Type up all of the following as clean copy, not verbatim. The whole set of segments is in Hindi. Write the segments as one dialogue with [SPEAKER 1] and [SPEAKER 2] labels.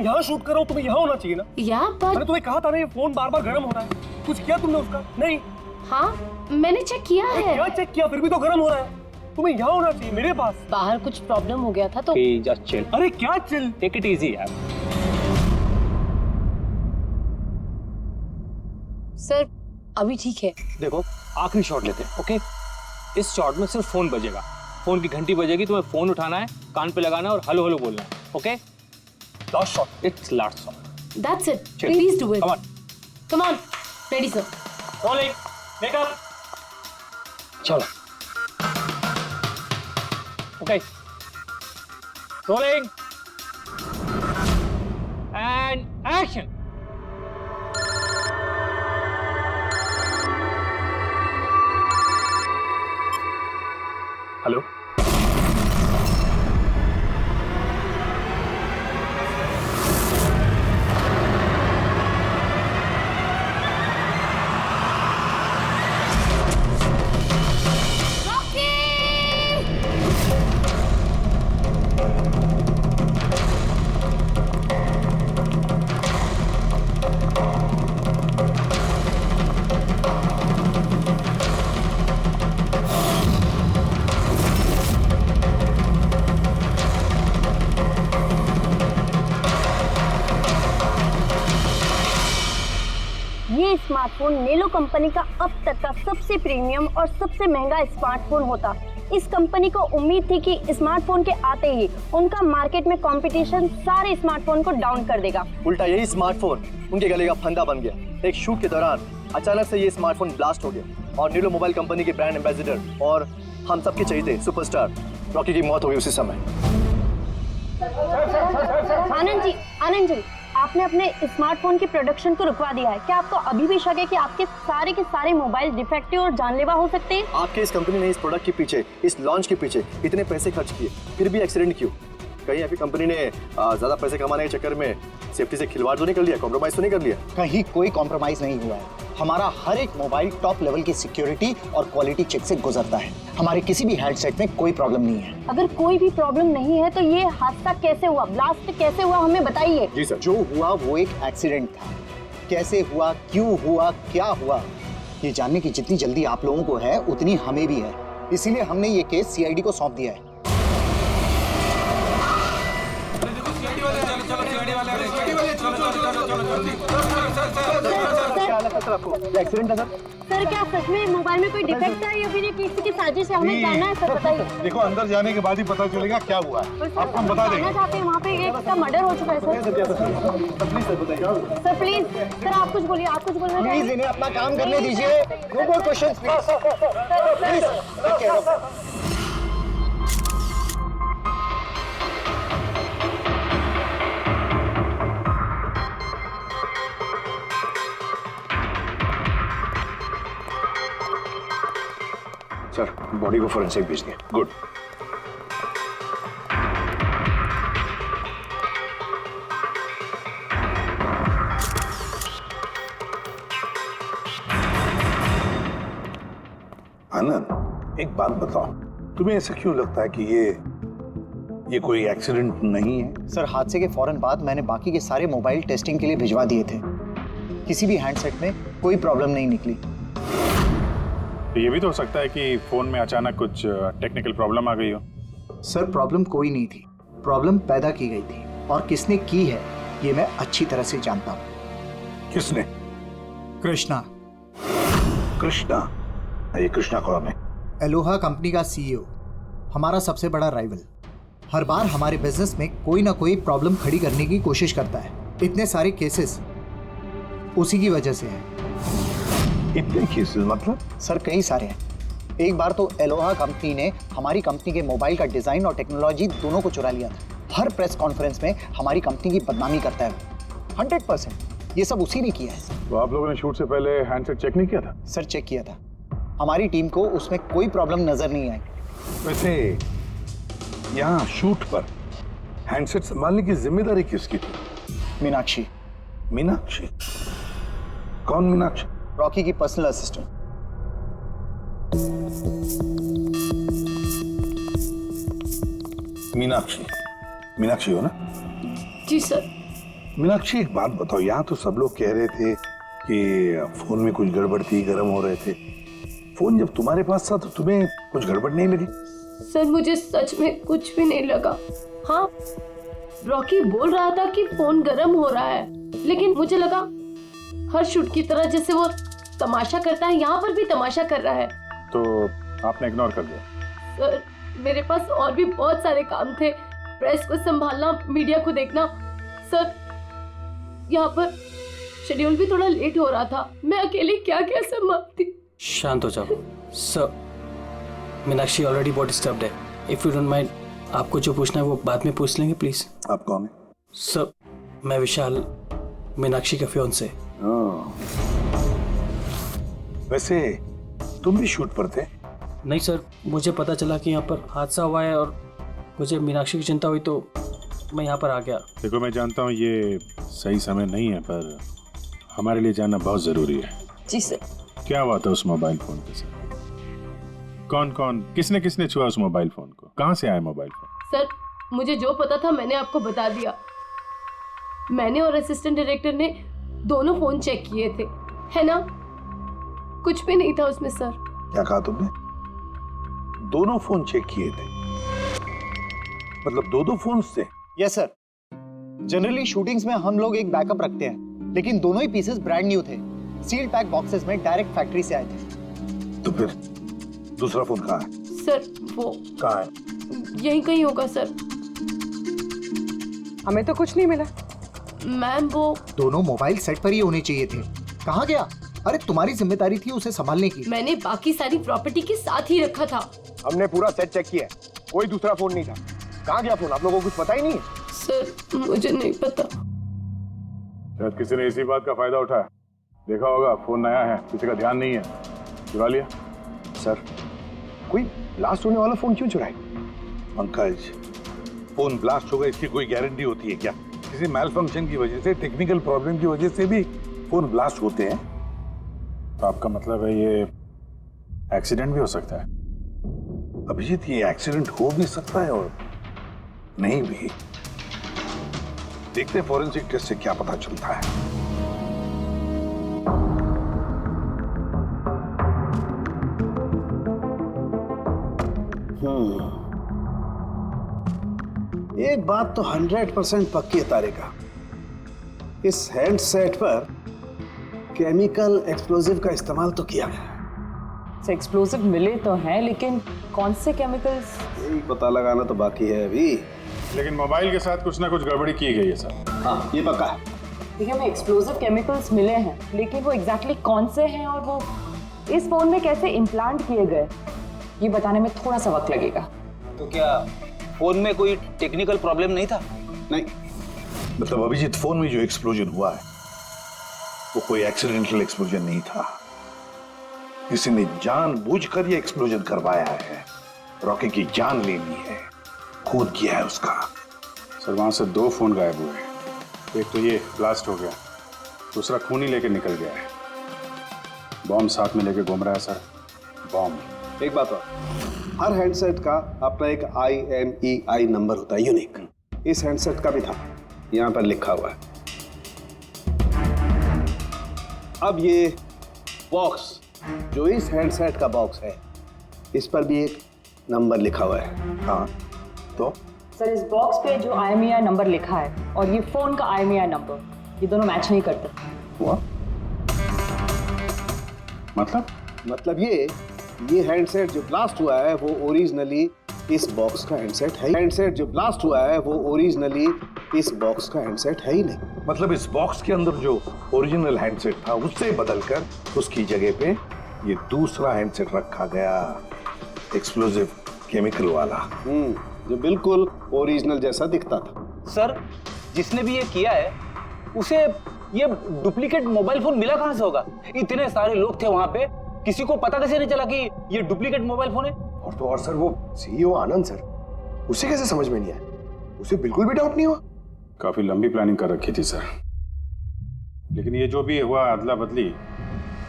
[SPEAKER 1] मैं यहाँ शूट कर रहा हूँ, तुम्हें यहाँ होना चाहिए ना। मैंने तुम्हें कहा था ना ये फोन बार बार गर्म हो रहा है। कुछ किया तुमने उसका? नहीं।
[SPEAKER 2] हाँ मैंने चेक किया है।
[SPEAKER 1] क्या चेक किया? फिर भी तो गर्म हो रहा है। तुम्हें यहाँ होना चाहिए मेरे पास।
[SPEAKER 2] बाहर कुछ प्रॉब्लम हो गया था तो।
[SPEAKER 3] Just chill.
[SPEAKER 1] अरे क्या चिल?
[SPEAKER 3] टेक इट इजी यार।
[SPEAKER 2] सर अभी ठीक है।
[SPEAKER 3] देखो आखिरी शॉट लेते हैं, ओके? इस शॉट में सिर्फ फोन बजेगा, फोन की घंटी बजेगी, तुम्हें फोन उठाना है, कान पे लगाना है और हेलो हेलो बोलना है, okay?
[SPEAKER 1] Last shot.
[SPEAKER 3] It's last shot.
[SPEAKER 2] That's it, please do it. Come on, ready sir.
[SPEAKER 3] Rolling, makeup, चलो। Okay, rolling and action.
[SPEAKER 1] Hello.
[SPEAKER 4] ये स्मार्टफोन नेलो कंपनी का अब तक का सबसे प्रीमियम और सबसे महंगा स्मार्टफोन होता। इस कंपनी को उम्मीद थी कि स्मार्टफोन के आते ही उनका मार्केट में कंपटीशन सारे स्मार्टफोन को डाउन कर देगा।
[SPEAKER 5] उल्टा यही स्मार्टफोन उनके गले का फंदा बन गया। एक शूट के दौरान अचानक से ये स्मार्टफोन ब्लास्ट हो गया और नेलो मोबाइल कंपनी के ब्रांड एम्बेसडर और हम सबके चहेते सुपरस्टार रॉकी की मौत हो गई उसी समय।
[SPEAKER 4] आनंद जी, आपने अपने स्मार्टफोन की प्रोडक्शन को रुकवा दिया है। क्या आपको अभी भी शक है कि आपके सारे के सारे मोबाइल डिफेक्टिव और जानलेवा हो सकते हैं?
[SPEAKER 5] आपके इस कंपनी ने इस प्रोडक्ट के पीछे, इस लॉन्च के पीछे इतने पैसे खर्च किए, फिर भी एक्सीडेंट क्यों? कहीं आपकी कंपनी ने ज्यादा पैसे कमाने के चक्कर में सेफ्टी से खिलवाड़ तो नहीं कर लिया, कॉम्प्रोमाइज तो नहीं कर लिया?
[SPEAKER 6] कहीं कोई कॉम्प्रोमाइज नहीं हुआ है। हमारा हर एक मोबाइल टॉप लेवल की सिक्योरिटी और क्वालिटी चेक से गुजरता है। हमारे किसी भी हैंडसेट में कोई प्रॉब्लम नहीं है।
[SPEAKER 4] अगर कोई भी प्रॉब्लम नहीं है तो ये हादसा कैसे हुआ, ब्लास्ट कैसे हुआ, हमें बताइए।
[SPEAKER 5] जी सर।
[SPEAKER 6] जो हुआ वो एक एक्सीडेंट था। कैसे हुआ, क्यों हुआ, क्या हुआ, ये जानने की जितनी जल्दी आप लोगों को है उतनी हमें भी है। इसीलिए हमने ये केस सीआईडी को सौंप दिया है।
[SPEAKER 5] एक्सीडेंट था
[SPEAKER 4] सर, क्या सच में मोबाइल में कोई डिफेक्ट है या फिर ये किसी की साजिश है? हमें जानना है सर, बताइए।
[SPEAKER 7] देखो अंदर जाने के बाद ही पता चलेगा क्या हुआ है। आपको हम बता देंगे।
[SPEAKER 4] चाहते हैं वहाँ पे एक का मर्डर हो चुका है सर। प्लीज सर, आप कुछ बोलिए, आप कुछ बोलना
[SPEAKER 6] प्लीज इन्हें अपना काम करने दीजिए। No more questions please.
[SPEAKER 7] Sir body को फोरेंसिक भेज दिया। गुड। आनंद एक बात बताओ, तुम्हें ऐसा क्यों लगता है कि ये कोई एक्सीडेंट नहीं है?
[SPEAKER 6] सर हादसे के फौरन बाद मैंने बाकी के सारे मोबाइल टेस्टिंग के लिए भिजवा दिए थे। किसी भी हैंडसेट में कोई प्रॉब्लम नहीं निकली।
[SPEAKER 7] ये भी तो हो सकता है कि फोन में अचानक कुछ टेक्निकल प्रॉब्लम आ गई हो।
[SPEAKER 6] सर प्रॉब्लम कोई नहीं थी, प्रॉब्लम पैदा की गई थी और किसने की है ये मैं अच्छी तरह से जानता हूँ।
[SPEAKER 7] किसने?
[SPEAKER 6] कृष्णा।
[SPEAKER 7] कृष्णा? ये कृष्णा कौन है?
[SPEAKER 6] एलोहा कंपनी का सीईओ, हमारा सबसे बड़ा राइवल। हर बार हमारे बिजनेस में कोई ना कोई प्रॉब्लम खड़ी करने की कोशिश करता है। इतने सारे केसेस उसी की वजह से है।
[SPEAKER 7] इतने केसेस मतलब?
[SPEAKER 6] सर कई सारे हैं। एक बार तो एलोहा कंपनी ने हमारी कंपनी के मोबाइल का डिजाइन और टेक्नोलॉजी दोनों को चुरा लिया था। हर प्रेस कॉन्फ्रेंस में हमारी कंपनी की बदनामी करता है। 100% ये सब उसी ने किया है।
[SPEAKER 7] तो आप लोगों ने शूट से पहले हैंडसेट चेक नहीं किया था?
[SPEAKER 6] सर चेक किया था, हमारी टीम को उसमें कोई प्रॉब्लम नजर नहीं आई।
[SPEAKER 7] वैसे यहाँ शूट पर हैंडसेट संभालने की जिम्मेदारी किसकी थी?
[SPEAKER 6] मीनाक्षी।
[SPEAKER 7] मीनाक्षी? कौन मीनाक्षी?
[SPEAKER 6] रॉकी की पर्सनल असिस्टेंट।
[SPEAKER 7] मीनाक्षी? मीनाक्षी हो ना?
[SPEAKER 2] जी सर।
[SPEAKER 7] मीनाक्षी एक बात बताओ, यहाँ तो सब लोग कह रहे थे कि फोन में कुछ गड़बड़ थी, गर्म हो रहे थे। फोन जब तुम्हारे पास था तो तुम्हें कुछ गड़बड़ नहीं लगी?
[SPEAKER 2] सर मुझे सच में कुछ भी नहीं लगा। हाँ, रॉकी बोल रहा था कि फोन गर्म हो रहा है, लेकिन मुझे लगा हर शूट की तरह जैसे वो तमाशा करता है, यहाँ पर भी तमाशा कर रहा है।
[SPEAKER 8] तो आपने इग्नोर कर दिया?
[SPEAKER 2] सर मेरे पास और भी बहुत सारे काम थे, प्रेस को संभालना, मीडिया को देखना। सर यहाँ पर शेड्यूल भी थोड़ा लेट हो रहा था, मैं अकेली क्या क्या संभालती।
[SPEAKER 9] शांत हो जाओ सर। मीनाक्षी ऑलरेडी बहुत डिस्टर्ब्ड है। इफ यू डोंट माइंड, आपको जो पूछना है वो बाद में पूछ लेंगे प्लीज।
[SPEAKER 7] आप कौन है?
[SPEAKER 9] सर मैं विशाल, मीनाक्षी का फियांसे।
[SPEAKER 7] वैसे तुम भी शूट पर थे?
[SPEAKER 9] नहीं सर, मुझे पता चला कि यहाँ पर हादसा हुआ है और मुझे मीनाक्षी की चिंता हुई तो मैं यहाँ पर आ गया।
[SPEAKER 8] देखो मैं जानता हूँ ये सही समय नहीं है, पर हमारे लिए जानना बहुत जरूरी है।
[SPEAKER 2] जी सर।
[SPEAKER 8] क्या हुआ था उस मोबाइल फोन के साथ? कौन कौन, किसने किसने छुआ उस मोबाइल फोन को? कहाँ से आया मोबाइल फोन?
[SPEAKER 2] सर मुझे जो पता था मैंने आपको बता दिया। मैंने और असिस्टेंट डायरेक्टर ने दोनों फोन चेक किए थे, है ना? कुछ भी नहीं था उसमें सर।
[SPEAKER 7] क्या कहा तुमने? दोनों फोन चेक किए थे? मतलब दो फोन थे?
[SPEAKER 6] Yes sir. जनरली शूटिंग्स में हम लोग एक बैकअप रखते हैं, लेकिन दोनों ही पीसेस ब्रांड न्यू थे, सील पैक बॉक्सेस में डायरेक्ट फैक्ट्री से आए थे।
[SPEAKER 7] तो फिर दूसरा फोन कहाँ है?
[SPEAKER 2] सर वो
[SPEAKER 7] कहाँ है?
[SPEAKER 2] यहीं कहीं होगा सर।
[SPEAKER 10] हमें तो कुछ नहीं मिला।
[SPEAKER 2] मैम वो
[SPEAKER 6] दोनों मोबाइल सेट पर ही होने चाहिए थे। कहाँ गया? अरे तुम्हारी जिम्मेदारी थी उसे संभालने की।
[SPEAKER 2] मैंने बाकी सारी प्रॉपर्टी के साथ ही रखा था।
[SPEAKER 1] हमने पूरा सेट चेक किया है, कोई दूसरा फोन नहीं था। कहाँ गया फोन? आप लोगों को कुछ पता ही नहीं है?
[SPEAKER 2] सर मुझे नहीं पता।
[SPEAKER 8] शायद किसी ने इसी बात का फायदा उठाया। देखा होगा फोन नया है, किसी का ध्यान नहीं है, चुरा लिया।
[SPEAKER 1] सर कोई ब्लास्ट होने वाला फोन क्यों चुराए?
[SPEAKER 7] पंकज, फोन ब्लास्ट होगा इसकी कोई गारंटी होती है क्या? किसी मैल फंक्शन की वजह से, टेक्निकल प्रॉब्लम की वजह से भी फोन ब्लास्ट होते हैं।
[SPEAKER 8] तो आपका मतलब है ये एक्सीडेंट भी हो सकता है?
[SPEAKER 7] अभिजीत, ये एक्सीडेंट हो भी सकता है और नहीं भी। देखते हैं फॉरेंसिक टेस्ट से क्या पता चलता है।
[SPEAKER 11] एक बात तो 100% पक्की है तारिका, इस हैंडसेट पर केमिकल एक्सप्लोजिव का इस्तेमाल तो किया गया।
[SPEAKER 10] एक्सप्लोजिव मिले तो हैं, लेकिन कौन से केमिकल्स?
[SPEAKER 11] यही पता लगाना तो बाकी है अभी।
[SPEAKER 8] लेकिन मोबाइल के साथ कुछ ना कुछ गड़बड़ी की गई है सर।
[SPEAKER 11] हाँ ये पक्का है।
[SPEAKER 10] देखिए हमें एक्सप्लोजिव केमिकल्स मिले हैं, लेकिन वो एग्जैक्टली कौन से हैं और वो इस फोन में कैसे इम्प्लांट किए गए, ये बताने में थोड़ा सा वक्त लगेगा।
[SPEAKER 12] तो क्या फोन में कोई टेक्निकल प्रॉब्लम नहीं था?
[SPEAKER 11] नहीं,
[SPEAKER 7] मतलब अभिजीत, फोन में जो एक्सप्लोजन हुआ है वो कोई एक्सीडेंटल एक्सप्लोजन नहीं था। किसी ने जानबूझकर ये एक्सप्लोजन करवाया है, रॉकी की जान लेनी है, खून किया है उसका।
[SPEAKER 8] सर वहां से 2 फोन गायब हुए हैं, एक तो ये ब्लास्ट हो गया, दूसरा खून ही लेके निकल गया है। बॉम्ब साथ में लेके घूम रहा है सर, बॉम्ब।
[SPEAKER 11] एक बात और, हर हैंडसेट का अपना एक IMEI नंबर होता है, यूनिक। इस हैंडसेट का भी था, यहाँ पर लिखा हुआ है। अब ये बॉक्स जो इस हैंडसेट का बॉक्स है, इस पर भी एक नंबर लिखा हुआ है।
[SPEAKER 7] हाँ तो
[SPEAKER 10] सर इस बॉक्स पे जो IMEI नंबर लिखा है और ये फोन का IMEI नंबर, ये दोनों मैच नहीं करते।
[SPEAKER 11] हुआ? मतलब ये हैंडसेट जो ब्लास्ट हुआ है वो ओरिजिनली इस बॉक्स का हैंडसेट है। हैंडसेट जो ब्लास्ट हुआ है वो ओरिजिनली इस बॉक्स का हैंडसेट है ही नहीं।
[SPEAKER 7] मतलब इस बॉक्स के अंदर जो ओरिजिनल हैंडसेट था उससे बदलकर उसकी जगह पे ये दूसरा हैंडसेट रखा गया, एक्सप्लोजिव केमिकल वाला।
[SPEAKER 11] जो बिल्कुल ओरिजिनल जैसा दिखता था।
[SPEAKER 12] सर जिसने भी ये किया है उसे ये डुप्लीकेट मोबाइल फोन मिला कहां से होगा? इतने सारे लोग थे वहां पे, किसी को पता कैसे नहीं चला कि ये डुप्लीकेट मोबाइल फोन है?
[SPEAKER 1] और तो और सर वो CEO आनंद सर, उसे कैसे समझ में नहीं आया? उसे बिल्कुल भी डाउट नहीं हुआ?
[SPEAKER 8] काफी लंबी प्लानिंग कर रखी थी सर, लेकिन ये जो भी हुआ अदला बदली,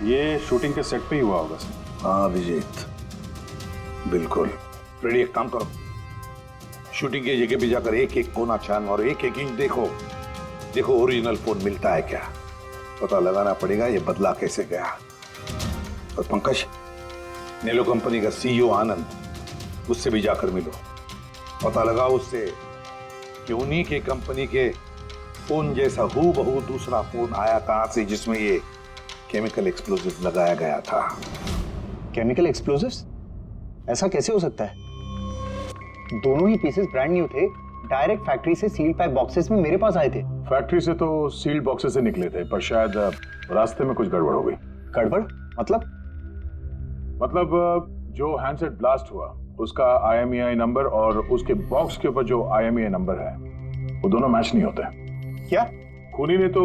[SPEAKER 8] ये शूटिंग के सेट पे ही हुआ होगा सर।
[SPEAKER 7] हाँ अभिजीत, बिल्कुल। रेडी, एक काम करो, शूटिंग की जगह पे जाकर एक एक कोना छान और एक एक इंच देखो, देखो ओरिजिनल फोन मिलता है क्या, पता लगाना पड़ेगा ये बदला कैसे गया। और पंकज, नेलो कंपनी का सीईओ आनंद, उससे भी जाकर मिलो, पता लगाओ उससे कि उन्हीं के कंपनी के फोन जैसा हूबहू दूसरा फोन आया कहां से जिसमें ये केमिकल एक्सप्लोजिव लगाया गया था।
[SPEAKER 6] Chemical explosives? ऐसा कैसे हो सकता है? दोनों ही पीसेस ब्रांड न्यू थे, डायरेक्ट फैक्ट्री से सील्ड पैक बॉक्सेस में मेरे पास आए थे।
[SPEAKER 8] फैक्ट्री से तो सील्ड बॉक्सेस से निकले थे, पर शायद रास्ते में कुछ गड़बड़ हो गई।
[SPEAKER 6] गड़बड़ मतलब?
[SPEAKER 8] जो हैंडसेट ब्लास्ट हुआ उसका IMEI नंबर और उसके बॉक्स के ऊपर जो IMEI नंबर है वो दोनों मैच नहीं होते।
[SPEAKER 6] क्या?
[SPEAKER 8] खूनी ने तो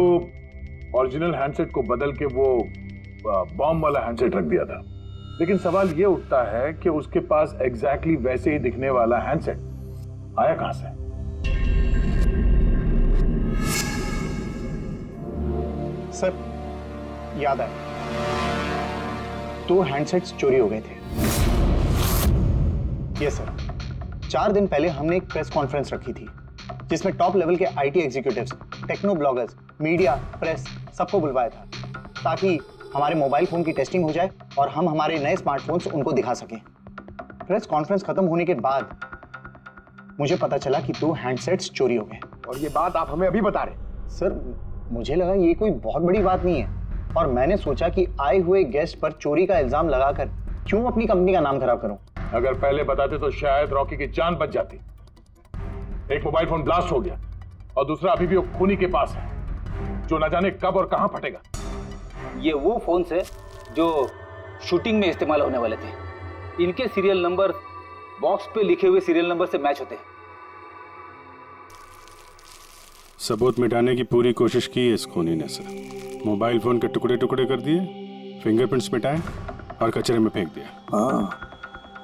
[SPEAKER 8] ओरिजिनल हैंडसेट को बदल के वो बॉम्ब वाला हैंडसेट रख दिया था, लेकिन सवाल ये उठता है कि उसके पास एग्जैक्टली वैसे ही दिखने वाला हैंडसेट आया कहां से?
[SPEAKER 6] सर याद आया, 2 हैंडसेट्स चोरी हो गए थे। यस सर, 4 दिन पहले हमने एक प्रेस कॉन्फ्रेंस रखी थी जिसमें टॉप लेवल के IT executives, techno bloggers, media, press सबको बुलवाया था ताकि हमारे मोबाइल फोन की टेस्टिंग हो जाए और हम हमारे नए स्मार्टफोन्स उनको दिखा सकें। प्रेस कॉन्फ्रेंस खत्म होने के बाद मुझे पता चला कि 2 हैंडसेट्स चोरी हो गए।
[SPEAKER 11] और ये बात आप हमें अभी बता रहे?
[SPEAKER 6] सर मुझे लगा ये कोई बहुत बड़ी बात नहीं है और मैंने सोचा कि आए हुए गेस्ट पर चोरी का इल्जाम लगाकर क्यों अपनी कंपनी का नाम खराब करूं।
[SPEAKER 8] अगर पहले बताते तो शायद रॉकी की जान बच जाती। एक मोबाइल फोन ब्लास्ट हो गया और दूसरा अभी भी वो खूनी के पास है जो न जाने कब और कहां फटेगा।
[SPEAKER 12] ये वो फोन है जो शूटिंग में इस्तेमाल होने वाले थे। इनके सीरियल नंबर बॉक्स पे लिखे हुए सीरियल नंबर से मैच होते हैं।
[SPEAKER 8] सबूत मिटाने की पूरी कोशिश की इस खूनी ने सर। मोबाइल फोन के टुकड़े टुकड़े कर दिए, फिंगरप्रिंट्स मिटाए और कचरे में फेंक दिया।
[SPEAKER 7] हाँ,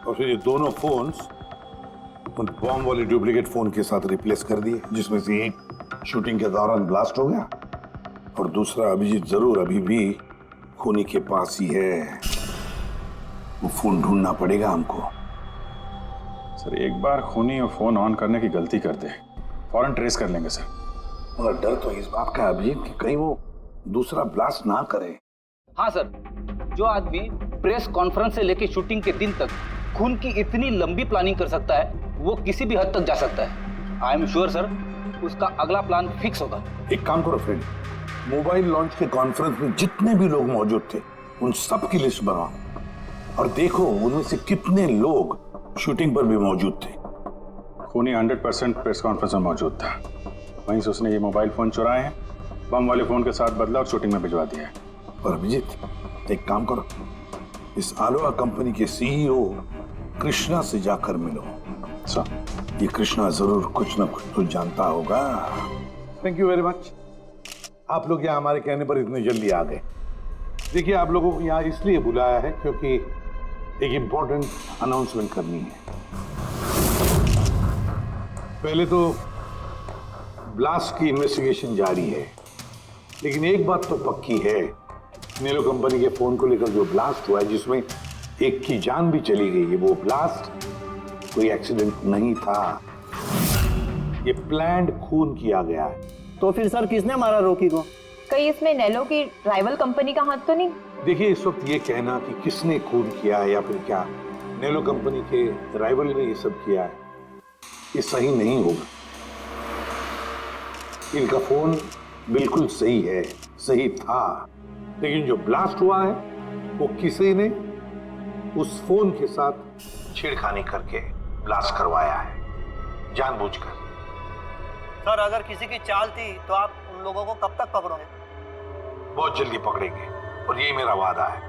[SPEAKER 7] और फिर ये दोनों फोन्स उन बॉम्ब वाले डुप्लीकेट फोन के साथ रिप्लेस कर दिए, जिसमें से एक शूटिंग के दौरान ब्लास्ट हो गया और दूसरा अभिजीत जरूर अभी भी खूनी के पास ही है। वो फोन ढूंढना पड़ेगा हमको।
[SPEAKER 8] सर एक बार खूनी और फोन ऑन करने की गलती कर दे, फौरन ट्रेस कर लेंगे सर।
[SPEAKER 7] मगर डर तो इस बात का अभिजीत कि कहीं वो दूसरा ब्लास्ट ना करे।
[SPEAKER 12] हाँ सर, जो आदमी प्रेस कॉन्फ्रेंस से लेकर शूटिंग के दिन तक खून की इतनी लंबी प्लानिंग कर सकता है वो किसी भी हद तक जा सकता है। आई एम श्योर सर उसका अगला प्लान फिक्स होगा।
[SPEAKER 7] एक काम करो फ्रेंड, मोबाइल लॉन्च के कॉन्फ्रेंस में जितने भी लोग मौजूद थे उन सब की लिस्ट बनाओ और देखो उनमें से कितने लोग शूटिंग पर भी मौजूद थे।
[SPEAKER 8] खूनी 100% प्रेस कॉन्फ्रेंस में मौजूद था, वहीं से उसने ये मोबाइल फोन चुराए हैं, बम वाले फोन के साथ बदला और शूटिंग में भिजवा दिया है।
[SPEAKER 7] और अभिजीत एक काम करो, इस आलोआ कंपनी के CEO कृष्णा से जाकर मिलो।
[SPEAKER 8] सर
[SPEAKER 7] ये कृष्णा जरूर कुछ ना कुछ तो जानता होगा। Thank you very much. आप लोग यहाँ हमारे कहने पर इतने जल्दी आ गए। देखिए आप लोगों को यहाँ इसलिए बुलाया है क्योंकि एक इम्पोर्टेंट अनाउंसमेंट करनी है। पहले तो ब्लास्ट की इन्वेस्टिगेशन जारी है, लेकिन एक बात तो पक्की है, नेलो कंपनी के फोन को लेकर जो ब्लास्ट हुआ है जिसमें एक की जान भी चली गई है, वो ब्लास्ट कोई एक्सीडेंट नहीं था, ये प्लान्ड खून किया गया है।
[SPEAKER 5] तो फिर सर किसने मारा रॉकी को?
[SPEAKER 10] कहीं इसमें नेलो की राइवल कंपनी का हाथ तो नहीं?
[SPEAKER 7] देखिए इस वक्त ये कहना कि किसने खून किया है या फिर क्या नेलो कंपनी के राइवल ने ये सब किया है, ये सही नहीं होगा। इनका फोन बिल्कुल सही है, सही था, लेकिन जो ब्लास्ट हुआ है वो किसी ने उस फोन के साथ छेड़खानी करके ब्लास्ट करवाया है, जानबूझकर।
[SPEAKER 5] सर अगर किसी की चाल थी तो आप उन लोगों को कब तक पकड़ोगे?
[SPEAKER 7] बहुत जल्दी पकड़ेंगे और ये मेरा वादा है।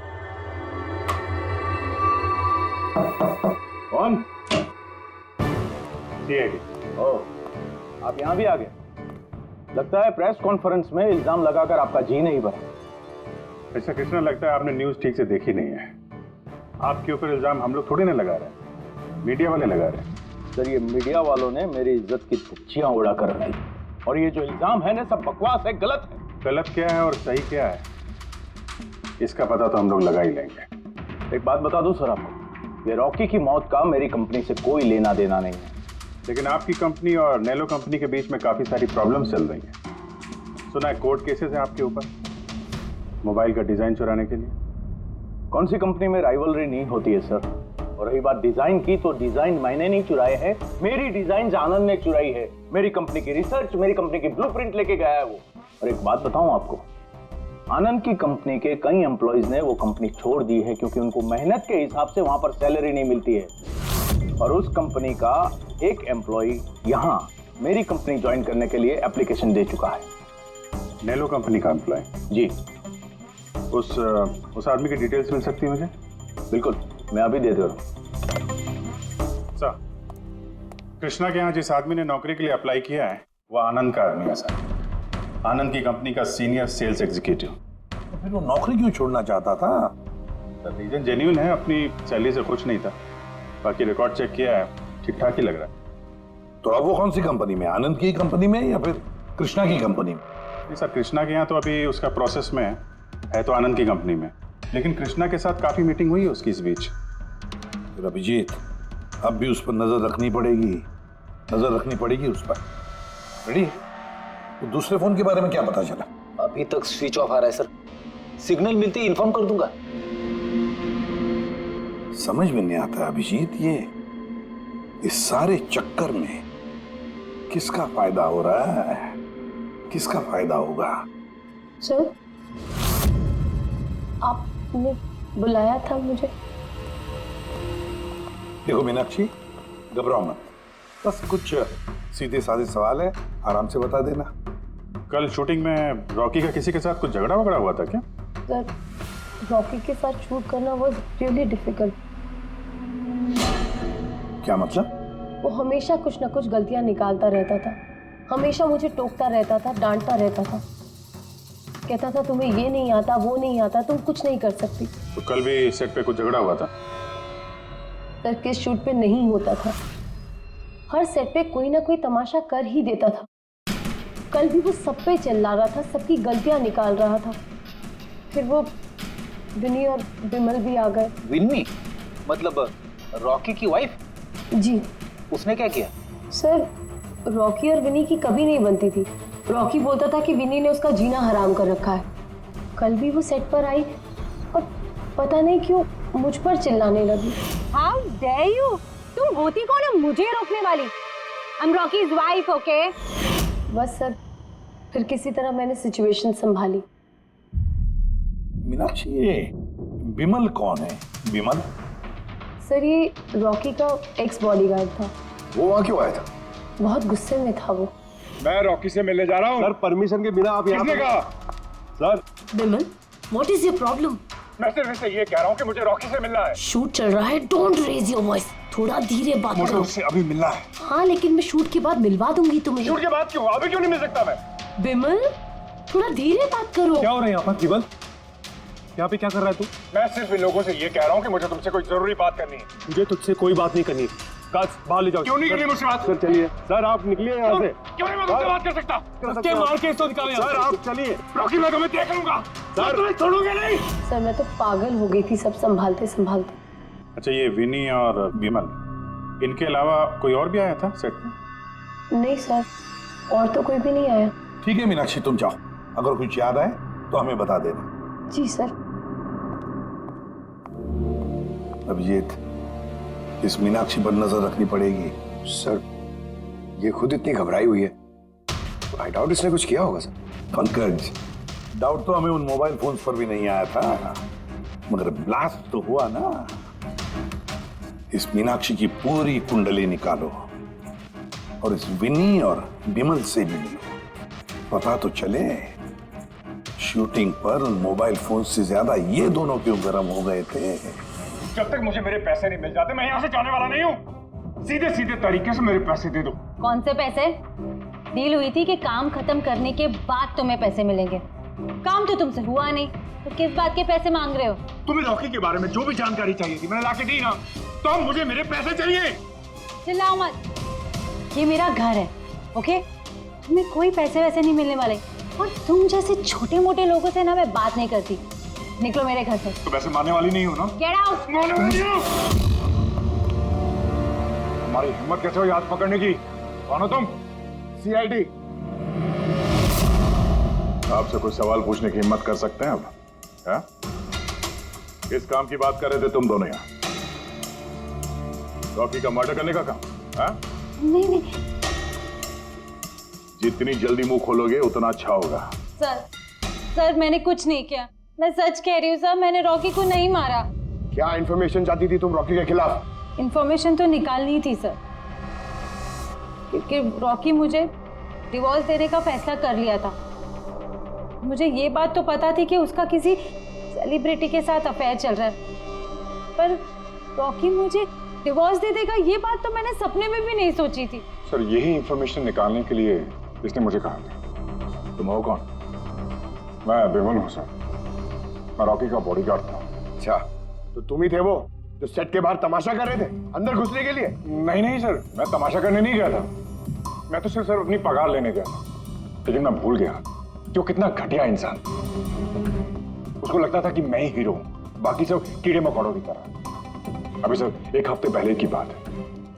[SPEAKER 8] कौन?
[SPEAKER 11] आप यहाँ भी आ गए? लगता है प्रेस कॉन्फ्रेंस में इल्जाम लगाकर आपका जी नहीं भरा।
[SPEAKER 8] ऐसा कृष्णा लगता है आपने न्यूज ठीक से देखी नहीं है। आपके ऊपर इल्जाम हम लोग थोड़ी ना लगा रहे हैं, मीडिया वाले लगा रहे हैं।
[SPEAKER 11] सर ये मीडिया वालों ने मेरी इज्जत की धज्जियां उड़ा कर रख दी और ये जो इल्जाम है ना सब बकवास है, गलत है।
[SPEAKER 8] गलत क्या है और सही क्या है इसका पता तो हम लोग लगा ही लेंगे।
[SPEAKER 11] एक बात बता दूं सर आपको, ये रॉकी की मौत का मेरी कंपनी से कोई लेना देना नहीं है।
[SPEAKER 8] लेकिन आपकी कंपनी और नेलो कंपनी के बीच में काफी सारी प्रॉब्लम्स चल रही हैं। सुना है कोर्ट केसेस है आपके ऊपर मोबाइल का डिजाइन चुराने के लिए।
[SPEAKER 5] कौन सी कंपनी में राइवलरी नहीं होती है सर। और रही बात डिजाइन की, तो डिजाइन मैंने नहीं चुराए हैं, मेरी डिजाइन आनंद ने चुराई है। मेरी कंपनी की रिसर्च, मेरी कंपनी की ब्लूप्रिंट लेके गया है वो। और एक बात बताऊं आपको, आनंद की कंपनी के कई एम्प्लॉइज ने वो कंपनी छोड़ दी है क्योंकि उनको मेहनत के हिसाब से वहां पर सैलरी नहीं मिलती है। और उस कंपनी का एक एम्प्लॉय यहाँ मेरी कंपनी ज्वाइन करने के लिए एप्लीकेशन दे चुका है।
[SPEAKER 8] नेलो कंपनी का एम्प्लॉय?
[SPEAKER 5] जी।
[SPEAKER 8] उस आदमी की डिटेल्स मिल सकती है मुझे?
[SPEAKER 5] बिल्कुल, मैं अभी दे दे रहा हूँ।
[SPEAKER 8] सर, कृष्णा के यहाँ जिस आदमी ने नौकरी के लिए अप्लाई किया है वो आनंद का आदमी है सर। आनंद की कंपनी का सीनियर सेल्स एग्जीक्यूटिव।
[SPEAKER 7] तो फिर वो नौकरी क्यों छोड़ना चाहता था?
[SPEAKER 8] सर रीजन जेन्युइन है, अपनी सैलरी से खुश नहीं था। बाकी रिकॉर्ड चेक किया है, ठीक ठाक ही लग रहा है।
[SPEAKER 7] तो अब वो कौन सी कंपनी में, आनंद की कंपनी में या फिर कृष्णा की कंपनी में?
[SPEAKER 8] नहीं सर, कृष्णा के यहाँ तो अभी उसका प्रोसेस में है तो आनंद की कंपनी में, लेकिन कृष्णा के साथ काफी मीटिंग हुई है उसकी इस बीच।
[SPEAKER 7] फिर अभिजीत, अब भी उस पर नजर रखनी पड़ेगी उस पर। रेडी? तो दूसरे फोन के बारे में क्या पता चला?
[SPEAKER 12] अभी तक स्विच ऑफ आ रहा है सर, सिग्नल मिलते ही इन्फॉर्म कर दूंगा।
[SPEAKER 7] समझ में नहीं आता अभिजीत, ये इस सारे चक्कर में किसका फायदा हो रहा है, किसका फायदा होगा?
[SPEAKER 2] सर, आपने बुलाया था मुझे?
[SPEAKER 7] देखो मीनाक्षी, घबराओ मत, बस कुछ सीधे साधे सवाल है, आराम से बता देना।
[SPEAKER 8] कल शूटिंग में रॉकी का किसी के साथ कुछ झगड़ा वगड़ा हुआ था क्या?
[SPEAKER 2] सर, रॉकी के साथ शूट करना वाज रियली डिफिकल्ट।
[SPEAKER 7] क्या मतलब?
[SPEAKER 2] वो हमेशा कुछ ना कुछ गलतियां निकालता रहता था, हमेशा मुझे टोकता रहता था, डांटता रहता था, कहता था तुम्हें ये नहीं आता, वो नहीं आता, तुम कुछ नहीं कर सकती।
[SPEAKER 8] तो कल भी सेट पे कुछ झगड़ा हुआ था?
[SPEAKER 2] सर, किस शूट पे नहीं होता था, हर सेट पे कोई ना कोई तमाशा कर ही देता था। कल भी वो सब पे चिल्ला रहा था, सबकी गलतियां निकाल रहा था। फिर वो विनी और विमल भी आ गए।
[SPEAKER 12] विन्नी मतलब रॉकी की वाइफ?
[SPEAKER 2] जी।
[SPEAKER 12] उसने क्या किया?
[SPEAKER 2] सर, रॉकी और विनी की कभी नहीं बनती थी। रॉकी बोलता था कि विनी ने उसका जीना हराम कर रखा है। कल भी वो सेट पर आई और पता नहीं क्यों मुझ पर चिल्लाने लगी।
[SPEAKER 4] How dare you? तुम होती कौन है मुझे रोकने वाली? I'm Rocky's wife, okay?
[SPEAKER 2] बस सर, फिर किसी तरह मैंने सिचुएशन संभाली।
[SPEAKER 7] मीनाक्षी, ये विमल कौन है? विमल?
[SPEAKER 2] सर, ये रॉकी का एक्स बॉडीगार्ड था।
[SPEAKER 5] वो वहाँ क्यों आया था?
[SPEAKER 2] बहुत गुस्से में था वो।
[SPEAKER 8] मैं रॉकी से मिलने जा रहा हूँ।
[SPEAKER 1] सर, परमिशन के बिना आप यहाँ
[SPEAKER 8] किसने कहा?
[SPEAKER 1] Sir,
[SPEAKER 2] Vimal, what is your problem?
[SPEAKER 8] मैं सिर्फ इससे ये कह रहा हूँ कि मुझे रॉकी से मिलना है।
[SPEAKER 2] शूट चल रहा है, डोंट रेज योर वॉइस, थोड़ा धीरे बात
[SPEAKER 8] मुझे
[SPEAKER 2] करो।
[SPEAKER 8] उससे अभी मिलना है।
[SPEAKER 2] हाँ, लेकिन मैं शूट के बाद मिलवा दूंगी तुम्हें।
[SPEAKER 8] शूट के बाद क्यों? अभी क्यों नहीं मिल सकता मैं?
[SPEAKER 2] विमल, थोड़ा धीरे बात करो।
[SPEAKER 1] क्या हो रहा है यहाँ पर? विमल, यहाँ पे क्या कर रहा है तू?
[SPEAKER 8] मैं सिर्फ इन लोगों से ये कह रहा हूँ कि मुझे तुमसे कोई जरूरी बात करनी है।
[SPEAKER 1] मुझे तुझसे कोई बात नहीं करनी। काज, बाहर ले जाओ।
[SPEAKER 8] क्यों नहीं करनी मुझसे बात?
[SPEAKER 1] सर चलिए। सर, आप निकलिए यहाँ से।
[SPEAKER 8] क्यों नहीं मैं तुमसे बात कर सकता?
[SPEAKER 1] धक्के मार के इसको निकालिए। सर, आप चलिए।
[SPEAKER 8] रॉकी, मैं तुम्हें देख लूंगा। सर, तुम्हें छोड़ूंगा नहीं।
[SPEAKER 2] सर, मैं तो पागल हो गई थी सब संभालते संभालते।
[SPEAKER 8] अच्छा, ये विनी और विमल, इनके अलावा कोई और भी आया था सेट पे?
[SPEAKER 2] नहीं सर, और तो कोई भी नहीं आया।
[SPEAKER 7] ठीक है मीनाक्षी, तुम जाओ, अगर कुछ याद आए तो हमें बता देना।
[SPEAKER 2] जी सर।
[SPEAKER 7] अभिजीत, इस मीनाक्षी पर नजर रखनी पड़ेगी।
[SPEAKER 5] सर, ये खुद इतनी घबराई हुई है, आई डाउट इसने कुछ किया होगा सर।
[SPEAKER 7] पंकज, डाउट तो हमें उन मोबाइल फोन्स पर भी नहीं आया था, मगर ब्लास्ट तो हुआ ना। इस मीनाक्षी की पूरी कुंडली निकालो और इस विनी और विमल से मिलो, पता तो चले शूटिंग पर उन मोबाइल फोन से ज्यादा ये दोनों क्यों गर्म हो गए थे।
[SPEAKER 8] जब तक मुझे मेरे पैसे नहीं मिल जाते मैं यहाँ से जाने वाला नहीं हूँ। सीधे सीधे तरीके से मेरे पैसे दे दो।
[SPEAKER 4] कौन से पैसे? डील हुई थी कि काम खत्म करने के बाद तुम्हें पैसे मिलेंगे। काम तो तुमसे हुआ नहीं, तो किस बात के पैसे मांग रहे हो?
[SPEAKER 8] तुम्हें रॉकी के बारे में जो भी जानकारी चाहिए थी मैंने लाके दी ना, तो अब मुझे मेरे पैसे चाहिए।
[SPEAKER 4] चिल्लाओ मत, ये मेरा घर है, ओके? तुम्हें कोई पैसे वैसे नहीं मिलने वाले, और तुम जैसे छोटे मोटे लोगों से ना मैं बात नहीं करती। निकलो मेरे घर से।
[SPEAKER 8] तो वैसे मारने वाली नहीं हो ना?
[SPEAKER 4] Get out.
[SPEAKER 8] मारने वाली नहीं हो। तुम्हारी हिम्मत कैसे हुई हाथ पकड़ने की? कौन हो तुम? CID? आपसे कोई सवाल पूछने की हिम्मत कर सकते हैं अब? हाँ? किस काम की बात कर रहे थे तुम दोनों यहाँ? रॉकी का मर्डर करने का काम? हाँ?
[SPEAKER 4] नहीं।
[SPEAKER 8] जितनी जल्दी मुंह खोलोगे उतना अच्छा होगा।
[SPEAKER 4] सर मैंने कुछ नहीं किया, मैं सच कह रही हूँ सर, मैंने रॉकी को नहीं मारा।
[SPEAKER 11] क्या इन्फॉर्मेशन चाहती थी तुम रॉकी के खिलाफ?
[SPEAKER 4] इन्फॉर्मेशन तो निकालनी थी सर, क्योंकि रॉकी मुझे डिवोर्स देने का फैसला कर लिया था। मुझे ये बात तो पता थी कि उसका किसी सेलिब्रिटी के साथ अफेयर चल रहा है, पर रॉकी मुझे डिवोर्स दे देगा ये बात तो मैंने सपने में भी नहीं सोची थी।
[SPEAKER 8] सर यही इंफॉर्मेशन निकालने के लिए इसने मुझे कहा था। तुम हो कौन? मैं बिमल हूँ सर, मैं रॉकी का बॉडीगार्ड था।
[SPEAKER 11] अच्छा, तो तुम ही थे वो जो सेट के बाहर तमाशा कर रहे थे अंदर घुसने के लिए?
[SPEAKER 8] नहीं सर, मैं तमाशा करने नहीं गया था। मैं तो सिर्फ अपनी पगार लेने गया था। लेकिन मैं भूल गया कि वो कितना घटिया इंसान। उसको लगता था कि मैं ही हीरो हूँ, बाकी सब कीड़े मकोड़ों की तरह। अभी सर 1 हफ्ते पहले की बात है,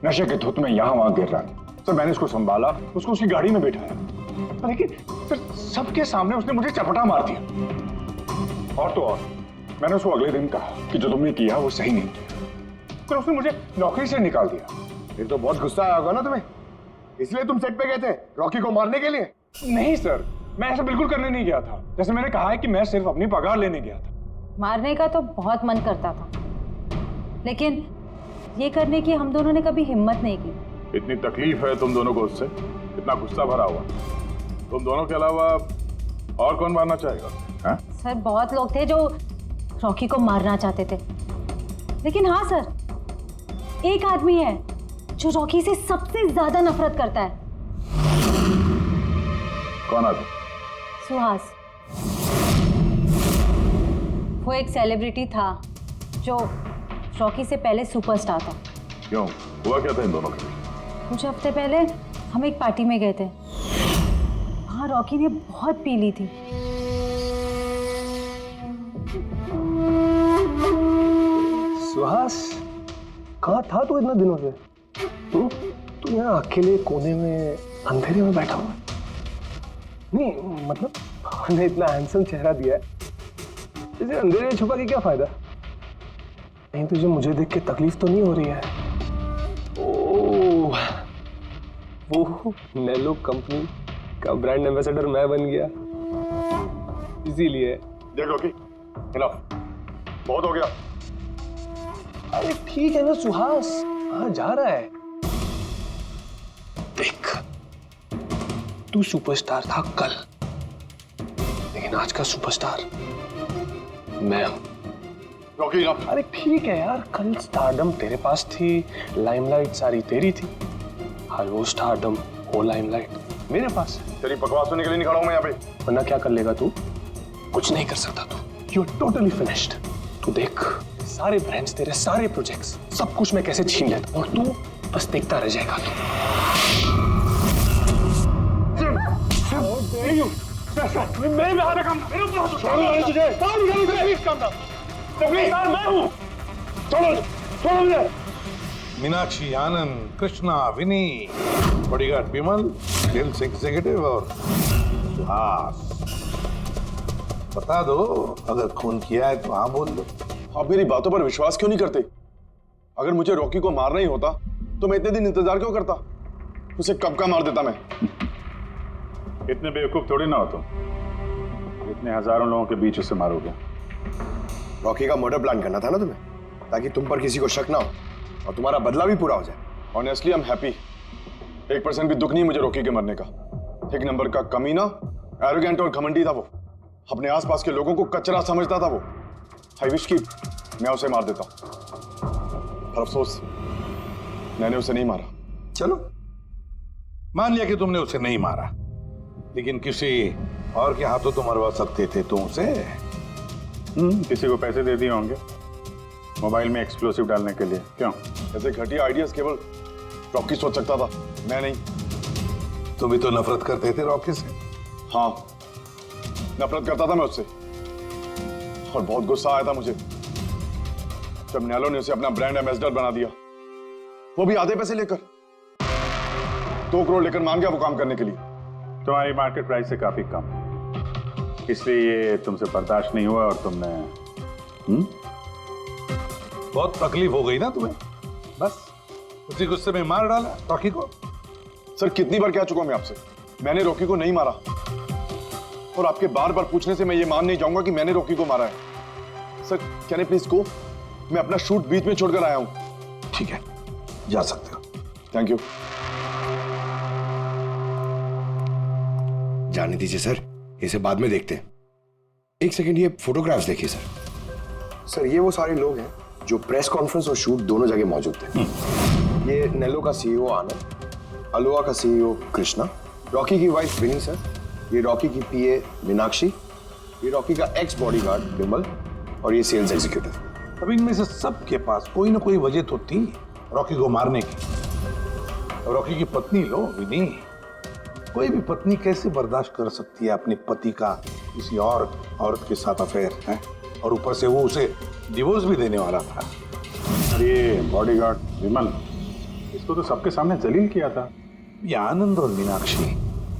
[SPEAKER 8] नशे के धुत में यहाँ वहां गिर रहा है। सर मैंने उसको संभाला, उसको उसकी गाड़ी में बैठाया, लेकिन सर सबके सामने उसने मुझे चपटा मार दिया। और तो और मैंने उसको अगले दिन कहा कि जो तुमने किया वो सही नहीं किया, तो उसने मुझे नौकरी से निकाल दिया।
[SPEAKER 11] फिर तो बहुत गुस्सा आया होगा ना तुम्हें, इसलिए तुम सेट पे गए थे रॉकी को मारने के लिए?
[SPEAKER 8] नहीं सर, मैं ऐसा बिल्कुल करने नहीं गया था। जैसे मैंने कहा है कि मैं सिर्फ अपनी पगार लेने गया था।
[SPEAKER 4] मारने का तो बहुत मन करता था, लेकिन ये करने की हम दोनों ने कभी हिम्मत नहीं की।
[SPEAKER 8] इतनी तकलीफ है तुम दोनों को उससे, इतना गुस्सा भरा हुआ। तुम दोनों के अलावा और कौन मारना चाहेगा? हाँ?
[SPEAKER 4] सर बहुत लोग थे जो रॉकी को मारना चाहते थे, लेकिन हाँ सर, एक आदमी है जो रॉकी से सबसे ज्यादा नफरत करता है।
[SPEAKER 8] कौन आदमी?
[SPEAKER 4] सुहास। वो एक सेलिब्रिटी था जो रॉकी से पहले सुपरस्टार था।
[SPEAKER 8] क्यों, हुआ क्या था इन दोनों के बीच?
[SPEAKER 4] कुछ हफ्ते पहले हम एक पार्टी में गए थे, वहाँ रॉकी ने बहुत पी ली थी।
[SPEAKER 1] सुहास, कहाँ था तू इतने दिनों से? तू यहाँ अकेले कोने में अंधेरे में बैठा हुआ? नहीं मतलब हमने इतना हैंडसम चेहरा दिया है, इसे अंधेरे में छुपा के क्या फायदा? नहीं तुझे मुझे देख के तकलीफ तो नहीं हो रही है? ओह, वो नेलो कंपनी का ब्रांड एम्बेसडर मैं बन गया, इसीलिए।
[SPEAKER 8] देख रॉकी, खिलाफ बहुत हो गया।
[SPEAKER 1] अरे ठीक है ना सुहास, कहाँ जा रहा है? देख, तू सुपरस्टार था कल, लेकिन आज का सुपरस्टार मैं हूं।
[SPEAKER 8] रॉकी,
[SPEAKER 1] अरे ठीक है यार, कल स्टारडम तेरे पास थी, लाइमलाइट सारी तेरी थी, आज वो स्टारडम वो लाइमलाइट मेरे पास है।
[SPEAKER 8] तेरी बकवास सुनने के लिए नहीं खड़ा हूं मैं यहाँ पे।
[SPEAKER 1] वरना क्या कर लेगा तू? कुछ नहीं कर सकता तू, यू आर टोटली फिनिश्ड। तू देख, सारे ब्रांड्स, तेरे सारे प्रोजेक्ट्स, सब कुछ मैं कैसे छीन लेता हूं और तू बस देखता रह जाएगा।
[SPEAKER 8] मेरे में हाथ काम, मेरे ऊपर हाथ उठा तुझे। प्लीज काम डाउन, प्लीज यार, मैं हूं। छोड़ो मुझे।
[SPEAKER 7] मीनाक्षी आनंद, कृष्णा, विनी, बॉडीगार्ड विमल, सेल्स एग्जीक्यूटिव और सुहास। बता दो, अगर खून किया है तो हाँ बोल दो।
[SPEAKER 13] आप मेरी बातों पर विश्वास क्यों नहीं करते? अगर मुझे रॉकी को मारना ही होता तो मैं इतने दिन इंतजार क्यों करता? उसे कब का मार देता मैं।
[SPEAKER 8] इतने बेवकूफ थोड़ी ना हो तुम, इतने हजारों लोगों के बीच उसे मारोगे।
[SPEAKER 11] रॉकी का मर्डर प्लान करना था ना तुम्हें, ताकि तुम पर किसी को शक ना हो और तुम्हारा बदला भी पूरा हो जाए।
[SPEAKER 13] Honestly I am happy. 1% भी दुख नहीं मुझे रॉकी के मरने का। 1 नंबर का कमीना, एरोगेंट और घमंडी था वो। अपने आसपास के लोगों को कचरा समझता था वो। आई विश कि मैं उसे मार देता, पर अफसोस मैंने उसे नहीं मारा।
[SPEAKER 7] चलो, मान लिया कि तुमने उसे नहीं मारा, लेकिन किसी और के हाथों तो मरवा सकते थे तुम उसे।
[SPEAKER 8] किसी को पैसे दे दिए होंगे मोबाइल में एक्सप्लोसिव डालने के लिए। क्यों?
[SPEAKER 13] ऐसे घटिया आइडियाज केवल रॉकी सोच सकता था, मैं नहीं।
[SPEAKER 7] तुम भी तो नफरत करते थे रॉकी से।
[SPEAKER 13] हाँ, नफरत करता था मैं उससे, और बहुत गुस्सा आया था मुझे जब नैलो ने उसे अपना ब्रांड एम्बेसडर बना दिया, वो भी आधे पैसे लेकर। 2 करोड़ लेकर मान गया वो काम करने के लिए।
[SPEAKER 8] तुम्हारी मार्केट प्राइस से काफी कम। इसलिए ये तुमसे बर्दाश्त नहीं हुआ और तुमने
[SPEAKER 7] बहुत तकलीफ हो गई ना तुम्हें, बस उसी गुस्से में मार डाला रॉकी को।
[SPEAKER 13] सर कितनी बार कह चुका हूं मैं आपसे, मैंने रॉकी को नहीं मारा, और आपके बार बार पूछने से मैं ये मान नहीं जाऊंगा कि मैंने रॉकी को मारा है। Sir can I please go, मैं अपना शूट बीच में छोड़कर आया हूं।
[SPEAKER 7] ठीक है, जा सकते हो।
[SPEAKER 13] Thank you.
[SPEAKER 14] जाने दीजिए सर, इसे बाद में देखते हैं। एक सेकंड, ये फोटोग्राफ्स देखिए सर। सर ये वो सारे लोग हैं जो प्रेस कॉन्फ्रेंस और शूट दोनों जगह मौजूद थे। ये नेलो का सीईओ आनंद, अलोहा का सीईओ कृष्णा, रॉकी की वाइफ विनी सर, ये रॉकी की पीए मीनाक्षी, ये रॉकी का एक्स बॉडीगार्ड विमल, और ये सेल्स एग्जीक्यूटिव।
[SPEAKER 7] अब इनमें से सबके पास कोई ना कोई वजह तो थी रॉकी को मारने की। रॉकी की पत्नी लो विनी, कोई भी पत्नी कैसे बर्दाश्त कर सकती है अपने पति का किसी और औरत के साथ अफेयर है, और ऊपर से वो उसे डिवोर्स भी देने वाला था।
[SPEAKER 8] अरे बॉडीगार्ड विमल, इसको तो सबके सामने जलील किया था।
[SPEAKER 7] ये आनंद और मीनाक्षी,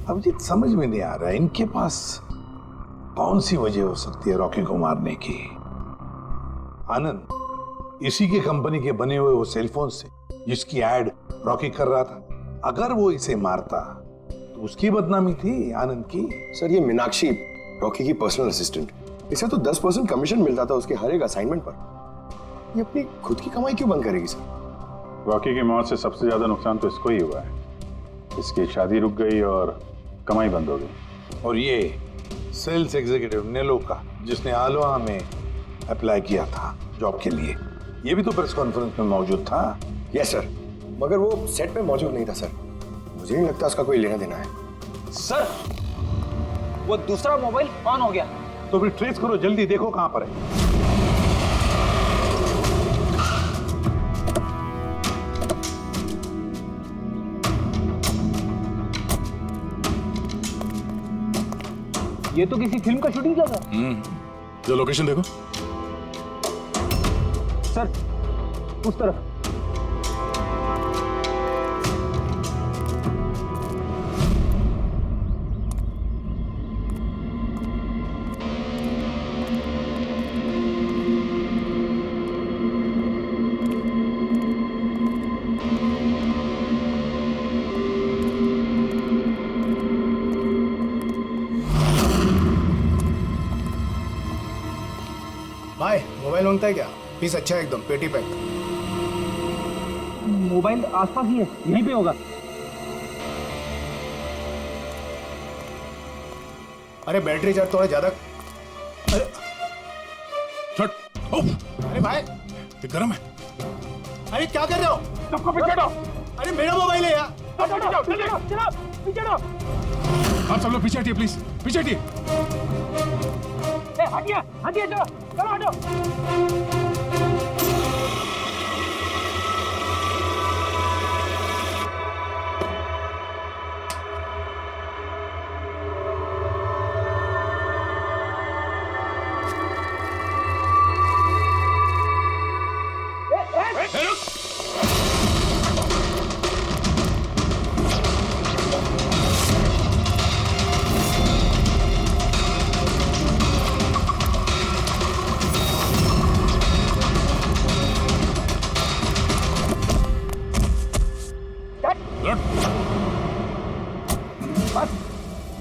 [SPEAKER 7] अब ये समझ में नहीं आ रहा है इनके पास कौन सी वजह हो सकती है रॉकी को मारने की। आनंद इसी के कंपनी के बने हुए वो सेलफोन से जिसकी एड रॉकी कर रहा था, अगर वो इसे मारता तो उसकी बदनामी थी आनंद की।
[SPEAKER 14] सर ये मीनाक्षी रॉकी की पर्सनल असिस्टेंट, इसे तो 10% कमीशन मिलता था उसके हर एक असाइनमेंट पर। ये अपनी खुद की कमाई क्यों बंद करेगी सर?
[SPEAKER 8] रॉकी की मौत से सबसे ज्यादा नुकसान तो इसको ही हुआ है। इसकी शादी रुक गई और कमाई बंद हो गई।
[SPEAKER 7] और ये सेल्स एग्जीक्यूटिव नेलो का, जिसने आलोहा में अप्लाई किया था जॉब के लिए, ये भी तो प्रेस कॉन्फ्रेंस में मौजूद था।
[SPEAKER 14] यस सर, मगर वो सेट पे मौजूद नहीं था सर। मुझे नहीं लगता उसका कोई लेना देना है।
[SPEAKER 12] सर वो दूसरा मोबाइल ऑन हो गया।
[SPEAKER 7] तो फिर ट्रेस करो, जल्दी देखो कहां पर है।
[SPEAKER 12] ये तो किसी फिल्म का शूटिंग लगा।
[SPEAKER 8] जो लोकेशन देखो
[SPEAKER 12] सर, उस तरफ।
[SPEAKER 1] भाई मोबाइल मांगता है क्या? पीस अच्छा है एकदम, पेटी पैक।
[SPEAKER 12] मोबाइल आसपास ही है, यहीं पे होगा।
[SPEAKER 1] अरे बैटरी चार्ज थोड़ा ज्यादा। अरे अरे भाई
[SPEAKER 8] ये गर्म है।
[SPEAKER 1] अरे क्या कर रहे हो?
[SPEAKER 8] सबको पीछे हटो।
[SPEAKER 1] अरे मेरा मोबाइल है यार।
[SPEAKER 8] आप सब लोग पीछे हटिए प्लीज, पीछे हटिए।
[SPEAKER 12] हटिए हटिए, चलो चलो हटो।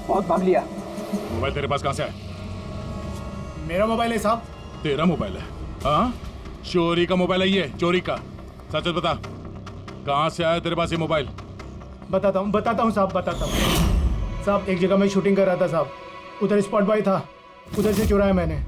[SPEAKER 12] बहुत भाग लिया।
[SPEAKER 8] मोबाइल तेरे पास कहां से आया?
[SPEAKER 1] मेरा मोबाइल है साहब।
[SPEAKER 8] तेरा मोबाइल है? हाँ, चोरी का मोबाइल है ये, चोरी का। सच सच बता, कहां से आया तेरे पास ये मोबाइल?
[SPEAKER 1] बताता हूँ साहब, बताता हूँ साहब। एक जगह मैं शूटिंग कर रहा था साहब, उधर स्पॉट बॉय था, उधर से चुराया मैंने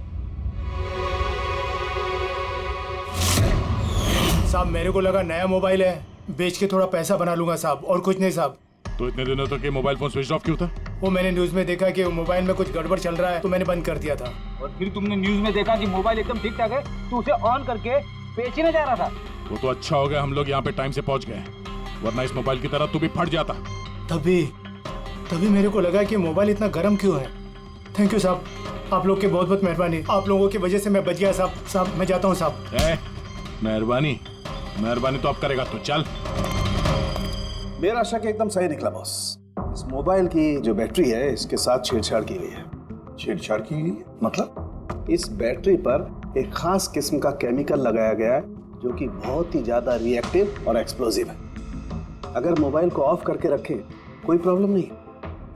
[SPEAKER 1] साहब। मेरे को लगा नया मोबाइल है, बेच के थोड़ा पैसा बना लूंगा साहब, और कुछ नहीं साहब।
[SPEAKER 8] तो इतने दिनों तक ये मोबाइल फोन स्विच ऑफ क्यों था?
[SPEAKER 1] वो मैंने न्यूज में देखा कि मोबाइल में कुछ गड़बड़ चल रहा है, तो मैंने बंद कर दिया था।
[SPEAKER 12] और फिर तुमने न्यूज में देखा कि मोबाइल एकदम ठीक ठाक है, तो उसे ऑन करके बेचने जा रहा था।
[SPEAKER 8] वो तो अच्छा हो गया हम लोग यहाँ पे टाइम से पहुंच गए, वरना इस मोबाइल की तरह तू भी फट जाता।
[SPEAKER 1] तभी मेरे को लगा कि मोबाइल इतना गर्म क्यों है। थैंक यू साहब, आप लोग के बहुत बहुत मेहरबानी। आप लोगों की वजह से मैं बच गया साहब। साहब मैं जाता हूँ साहब।
[SPEAKER 8] मेहरबानी तो आप करेगा तो चल।
[SPEAKER 11] मेरा शक एकदम सही निकला बॉस। इस मोबाइल की जो बैटरी है, इसके साथ छेड़छाड़ की गई है।
[SPEAKER 7] छेड़छाड़ की गई है? मतलब
[SPEAKER 11] इस बैटरी पर एक खास किस्म का केमिकल लगाया गया है जो कि बहुत ही ज्यादा रिएक्टिव और एक्सप्लोजिव है। अगर मोबाइल को ऑफ करके रखें कोई प्रॉब्लम नहीं,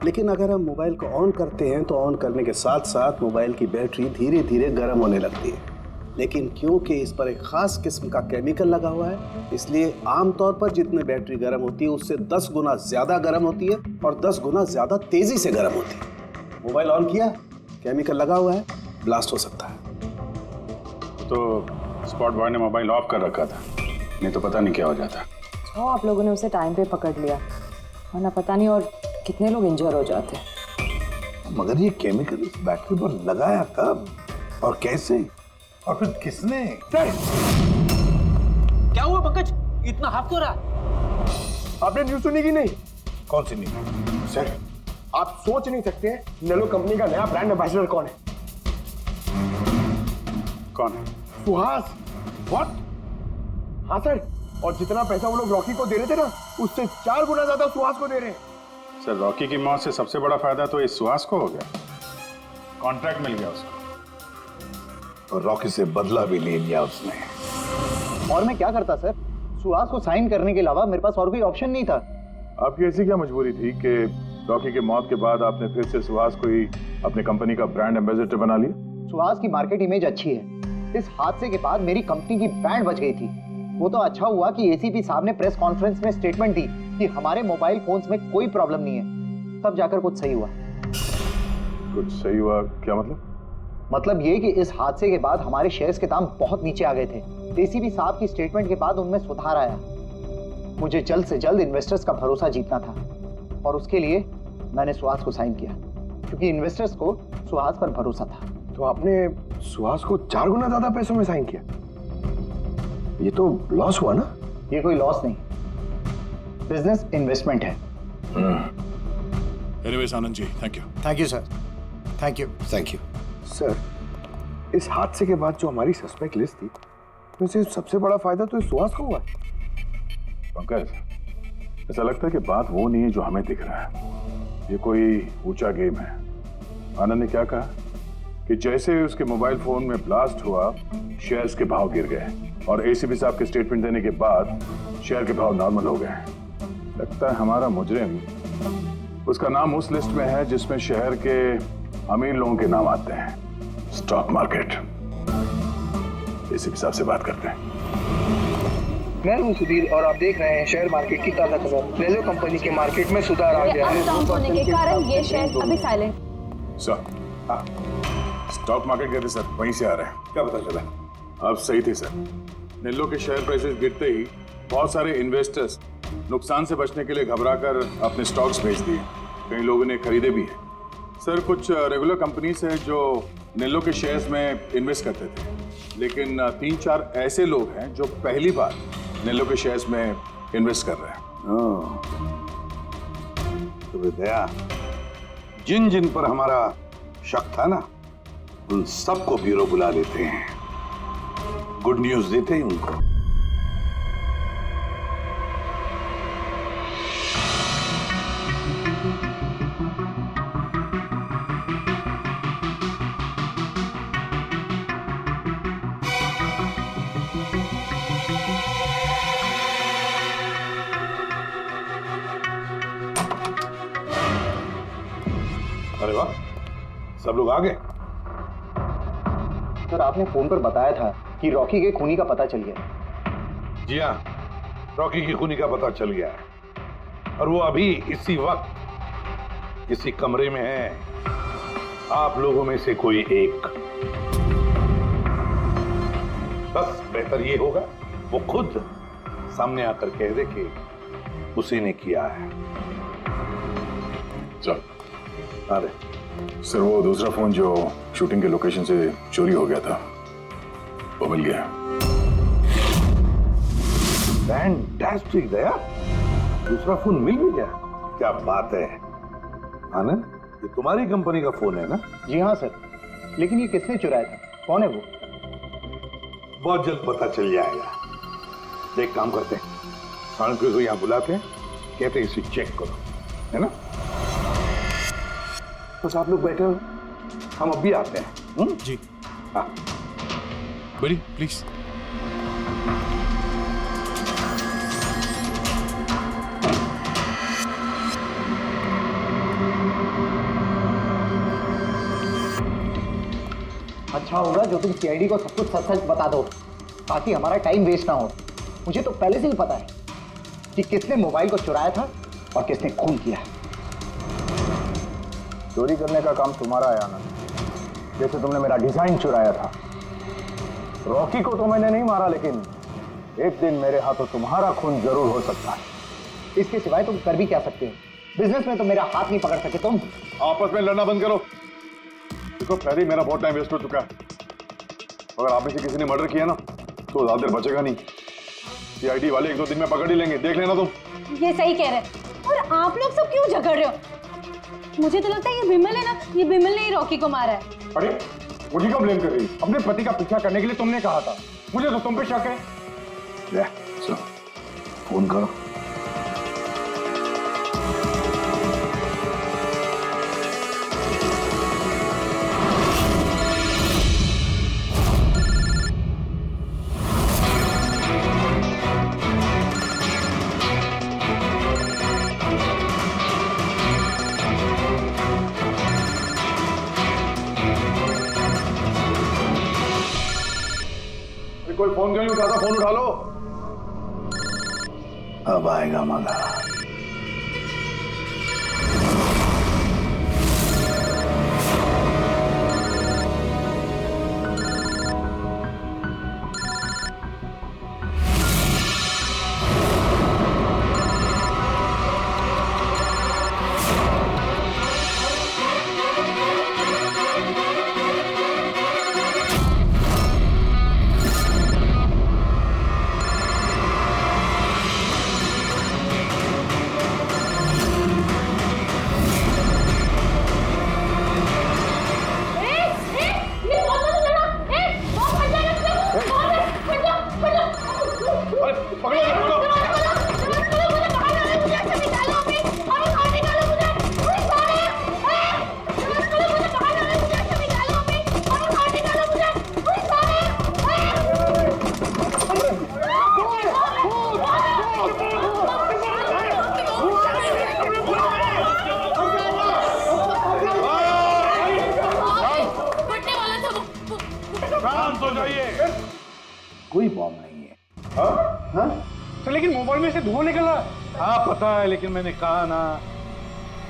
[SPEAKER 11] लेकिन अगर हम मोबाइल को ऑन करते हैं तो ऑन करने के साथ साथ मोबाइल की बैटरी धीरे धीरे गर्म होने लगती है। लेकिन क्योंकि इस पर एक खास किस्म का केमिकल लगा हुआ है, इसलिए आमतौर पर जितनी बैटरी गर्म होती है उससे 10 गुना ज्यादा गर्म होती है और 10 गुना ज्यादा तेजी से गर्म होती है। मोबाइल ऑन किया, केमिकल लगा हुआ है, ब्लास्ट हो सकता है।
[SPEAKER 8] तो स्पॉट बॉय ने मोबाइल ऑफ कर रखा था, नहीं तो पता नहीं क्या हो जाता।
[SPEAKER 10] तो आप लोगों ने उसे टाइम पे पकड़ लिया, वरना पता नहीं और कितने लोग इंजर हो जाते।
[SPEAKER 7] मगर ये केमिकल इस बैटरी पर लगाया कब और कैसे और फिर किसने?
[SPEAKER 12] क्या हुआ पंकज, इतना हाफ क्यों रहा?
[SPEAKER 1] आपने न्यूज सुनी कि नहीं?
[SPEAKER 7] कौन सी न्यूज?
[SPEAKER 1] सर, आप सोच नहीं सकते नेलो कंपनी का नया ब्रांड एम्बेसडर कौन है?
[SPEAKER 8] कौन है?
[SPEAKER 1] सुहास। व्हाट? हाँ सर, और जितना पैसा वो लोग रॉकी को दे रहे थे ना, उससे 4 गुना ज्यादा सुहास को दे रहे हैं।
[SPEAKER 8] सर, रॉकी की मौत से सबसे बड़ा फायदा तो इस सुहास को हो गया, कॉन्ट्रैक्ट मिल गया उसको
[SPEAKER 7] और रॉकी से बदला भी ले लिया उसने।
[SPEAKER 6] और मैं क्या करता सर, सुहास को साइन करने के अलावा मेरे पास और कोई ऑप्शन नहीं था।
[SPEAKER 8] आपकी ऐसी क्या मजबूरी थी कि रॉकी के मौत के बाद आपने फिर से सुहास को ही अपने कंपनी का ब्रांड एम्बेसडर बना लिया?
[SPEAKER 6] सुहास की मार्केट इमेज अच्छी है, इस हादसे के बाद मेरी कंपनी की ब्रांड बच गई थी। वो तो अच्छा हुआ कि एसीपी साहब ने प्रेस कॉन्फ्रेंस में स्टेटमेंट दी कि हमारे मोबाइल फोन्स में कोई प्रॉब्लम नहीं है, तब जाकर कुछ सही हुआ।
[SPEAKER 8] कुछ सही हुआ क्या मतलब?
[SPEAKER 6] मतलब ये कि इस हादसे के बाद हमारे शेयर्स के दाम बहुत नीचे आ गए थे। एसीपी साहब की स्टेटमेंट के बाद उनमें सुधार आया। मुझे जल्द से जल्द इन्वेस्टर्स का भरोसा जीतना था और उसके लिए मैंने सुहास को साइन किया, क्योंकि इन्वेस्टर्स को सुहास पर भरोसा था।
[SPEAKER 1] तो आपने सुहास को 4 गुना ज्यादा पैसों में साइन किया? ये तो लॉस हुआ ना?
[SPEAKER 6] ये कोई लॉस नहीं, बिजनेस इन्वेस्टमेंट है।
[SPEAKER 8] Anyways Anand ji, thank you.
[SPEAKER 6] Thank you sir, thank you.
[SPEAKER 14] Thank you
[SPEAKER 1] sir, इस हादसे के बाद जो हमारी सस्पेक्ट लिस्ट थी, उनसे सबसे बड़ा फायदा तो इस सुहास को हुआ है।
[SPEAKER 8] पंकज, ऐसा लगता है कि बात वो नहीं है जो हमें दिख रहा है, ये कोई ऊंचा गेम है। आनंद ने क्या कहा कि जैसे उसके मोबाइल फोन में ब्लास्ट हुआ, शेयर्स के भाव गिर गए और एसीपी साहब के स्टेटमेंट देने के बाद शेयर के भाव नॉर्मल हो गए। लगता है हमारा मुजरिम, उसका नाम उस लिस्ट में है जिसमें शहर के अमीर लोगों के नाम आते हैं, स्टॉक मार्केट। एसीपी साहब से बात करते हैं।
[SPEAKER 15] मैं हूं सुधीर और आप देख रहे हैं शेयर मार्केट की ताजा खबर। नेलो कंपनी के मार्केट में सुधार आ गया है।
[SPEAKER 4] डाउन होने के कारण ये शेयर अभी साइलेंट।
[SPEAKER 8] सर, स्टॉक मार्केट गए थे सर, वहीं से आ रहे हैं। क्या पता चला? आप सही थे सर, नेलो के शेयर प्राइसेस गिरते ही बहुत सारे इन्वेस्टर्स नुकसान से बचने के लिए घबराकर अपने स्टॉक्स बेच दिए, कई लोगों ने खरीदे भी हैं। सर, कुछ रेगुलर कंपनीज हैं जो नेलो के शेयर्स में इन्वेस्ट करते थे, लेकिन 3-4 ऐसे लोग हैं जो पहली बार नेलो के शेयर्स में इन्वेस्ट कर रहे हैं।
[SPEAKER 7] तो विद्या, जिन जिन पर हमारा शक था ना, उन सबको ब्यूरो बुला लेते हैं, गुड न्यूज देते हैं उनको। अरे वाह, सब लोग आ गए।
[SPEAKER 6] सर, आपने फोन पर बताया था कि रॉकी के खूनी का पता चल गया।
[SPEAKER 7] जी हाँ, रॉकी की खूनी का पता चल गया है और वो अभी इसी वक्त इसी कमरे में है। आप लोगों में से कोई एक, बस बेहतर ये होगा वो खुद सामने आकर कह दे कि उसी ने किया है।
[SPEAKER 8] चल।
[SPEAKER 7] अरे
[SPEAKER 8] सर, वो दूसरा फोन जो शूटिंग के लोकेशन से चोरी हो गया था, वो मिल गया।
[SPEAKER 7] फैंटास्टिक दया, दूसरा फोन मिल भी गया। क्या बात है आनंद, ये तुम्हारी कंपनी का फोन है ना?
[SPEAKER 6] जी हाँ सर, लेकिन ये किसने चुराया था, कौन है वो?
[SPEAKER 7] बहुत जल्द पता चल जाएगा। एक काम करते हैं, साणुके को यहाँ बुलाते हैं, कहते हैं इसे चेक करो, है ना?
[SPEAKER 1] बस आप लोग बैठे हो,
[SPEAKER 8] हम अभी आते हैं।
[SPEAKER 3] जी
[SPEAKER 8] हाँ
[SPEAKER 3] बड़ी प्लीज।
[SPEAKER 6] अच्छा होगा जो तुम सीआईडी को सब कुछ सच सच बता दो ताकि हमारा टाइम वेस्ट ना हो। मुझे तो पहले से ही पता है कि किसने मोबाइल को चुराया था और किसने खून किया।
[SPEAKER 8] चोरी करने का काम तुम्हारा है आनंद, जैसे तुमने मेरा डिजाइन चुराया था। रॉकी को तो मैंने नहीं मारा, लेकिन एक दिन मेरे हाथों तुम्हारा खून जरूर हो सकता है।
[SPEAKER 6] इसके सिवाय तुम कर भी क्या सकते हो? बिजनेस में तो मेरा हाथ नहीं पकड़ सके तुम।
[SPEAKER 13] आपस में लड़ना बंद करो। देखो पहले ही मेरा बहुत टाइम वेस्ट हो चुका है। अगर आप में से किसी ने मर्डर किया ना तो ज्यादा देर बचेगा नहीं। सीआईडी वाले 1-2 दिन में पकड़ ही लेंगे, देख लेना तुम।
[SPEAKER 4] ये सही कह रहे हैं। और आप लोग सब क्यों झगड़ रहे हो? मुझे तो लगता है ये बिमल है ना, ये बिमल ने ही रॉकी को मारा है।
[SPEAKER 8] अरे मुझे क्यों ब्लेम कर रही? अपने पति का पीछा करने के लिए तुमने कहा था, मुझे तो तुम पे शक है।
[SPEAKER 7] ले, चलो, फोन करो।
[SPEAKER 13] कोई फोन क्यों नहीं उठाता? फोन उठा लो।
[SPEAKER 7] अब आएगा मजा।
[SPEAKER 8] कोई बॉम्ब नहीं है। हाँ? तो लेकिन मोबाइल में से धुआं निकला। हाँ पता है, लेकिन मैंने कहा ना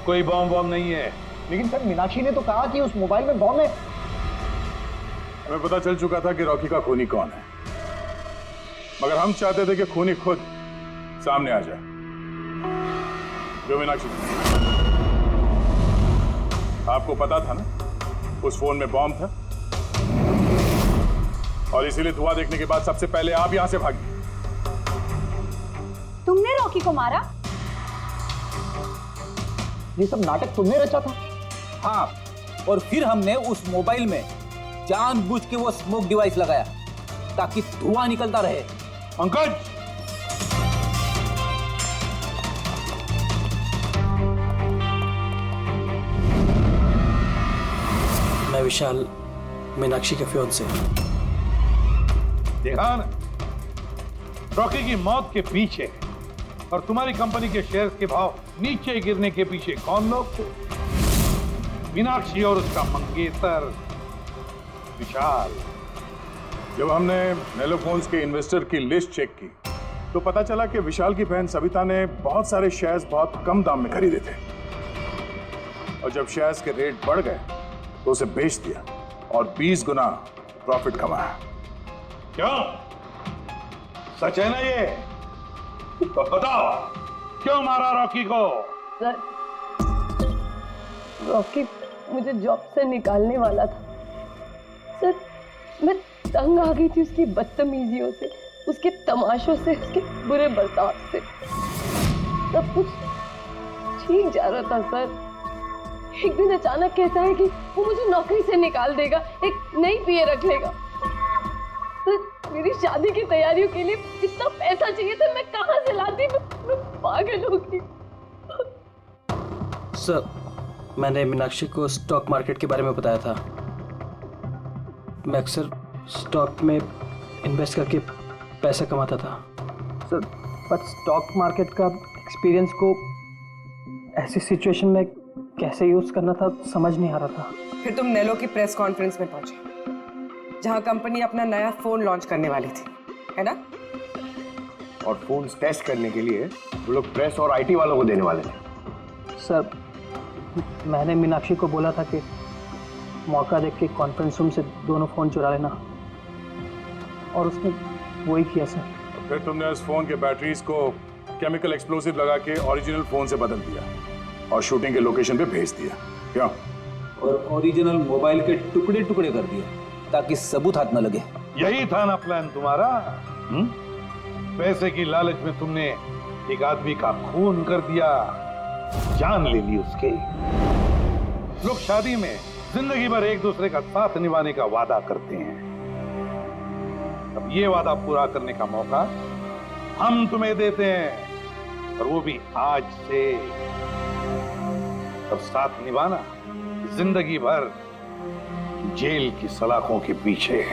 [SPEAKER 8] कोई बॉम्ब नहीं है।
[SPEAKER 6] लेकिन सर मीनाक्षी ने तो कहा कि उस मोबाइल में बॉम्ब है।
[SPEAKER 8] हमें पता चल चुका था कि रॉकी का खूनी कौन है, मगर हम चाहते थे कि खूनी खुद सामने आ जाए। जो मीनाक्षी, आपको पता था ना उस फोन में बॉम्ब था, और इसीलिए धुआं देखने के बाद सबसे पहले आप यहां से भागी।
[SPEAKER 4] तुमने रॉकी को मारा?
[SPEAKER 6] ये सब नाटक तुमने रचा था?
[SPEAKER 12] हाँ, और फिर हमने उस मोबाइल में जानबूझ के वो स्मोक डिवाइस लगाया ताकि धुआं निकलता रहे।
[SPEAKER 8] पंकज,
[SPEAKER 9] मैं विशाल, मीनाक्षी के फियांसे।
[SPEAKER 8] देखा ना, रॉकी की मौत के पीछे और तुम्हारी कंपनी के शेयर्स के भाव नीचे गिरने के पीछे कौन लोग थे? मीनाक्षी और उसका मंगेतर विशाल। जब हमने नेलोफोन्स के इन्वेस्टर की लिस्ट चेक की तो पता चला कि विशाल की बहन सविता ने बहुत सारे शेयर्स बहुत कम दाम में खरीदे थे, और जब शेयर्स के रेट बढ़ गए तो उसे बेच दिया और 20 गुना प्रॉफिट कमाया। क्यों? सच है ना ये? तो बताओ क्यों मारा रॉकी को?
[SPEAKER 2] सर, रॉकी मुझे जॉब से निकालने वाला था। सर, मैं तंग आ गई थी उसकी बदतमीजियों से, उसके तमाशों से, उसके बुरे बर्ताव से। सब कुछ ठीक जा रहा था सर। एक दिन अचानक कहता है कि वो मुझे नौकरी से निकाल देगा, एक नई पीए रख लेगा। सर, मेरी शादी की तैयारियों के लिए इतना पैसा चाहिए था, मैं कहाँ से लाती? मैं पागल हो गई।
[SPEAKER 9] सर, मैंने मीनाक्षी को स्टॉक मार्केट के बारे में बताया था। मैं अक्सर स्टॉक में इन्वेस्ट करके पैसा कमाता था।
[SPEAKER 1] सर, बट स्टॉक मार्केट का एक्सपीरियंस को ऐसी सिचुएशन में कैसे यूज करना था समझ नहीं आ रहा था।
[SPEAKER 16] फिर तुम नेलो की प्रेस कॉन्फ्रेंस में पहुंचे, जहां कंपनी अपना नया फोन लॉन्च करने वाली थी, है ना?
[SPEAKER 11] और फोन टेस्ट करने के लिए वो लोग प्रेस और आईटी वालों को देने वाले थे।
[SPEAKER 1] सर, मैंने मीनाक्षी को बोला था कि मौका देख के कॉन्फ्रेंस रूम से दोनों फोन चुरा लेना, और उसने वही किया सर।
[SPEAKER 8] फिर तुमने उस फोन के बैटरीज को केमिकल एक्सप्लोसिव लगा के ओरिजिनल फोन से बदल दिया और शूटिंग के लोकेशन पे भेज दिया, क्या?
[SPEAKER 12] और ओरिजिनल मोबाइल के टुकड़े टुकड़े कर दिए ताकि सबूत हाथ न लगे।
[SPEAKER 7] यही था ना प्लान तुम्हारा? पैसे की लालच में तुमने एक आदमी का खून कर दिया, जान ले ली उसके। लोग शादी में जिंदगी भर एक दूसरे का साथ निभाने का वादा करते हैं। अब ये वादा पूरा करने का मौका हम तुम्हें देते हैं, और वो भी आज से। अब साथ निभाना जिंदगी भर जेल की सलाखों के पीछे।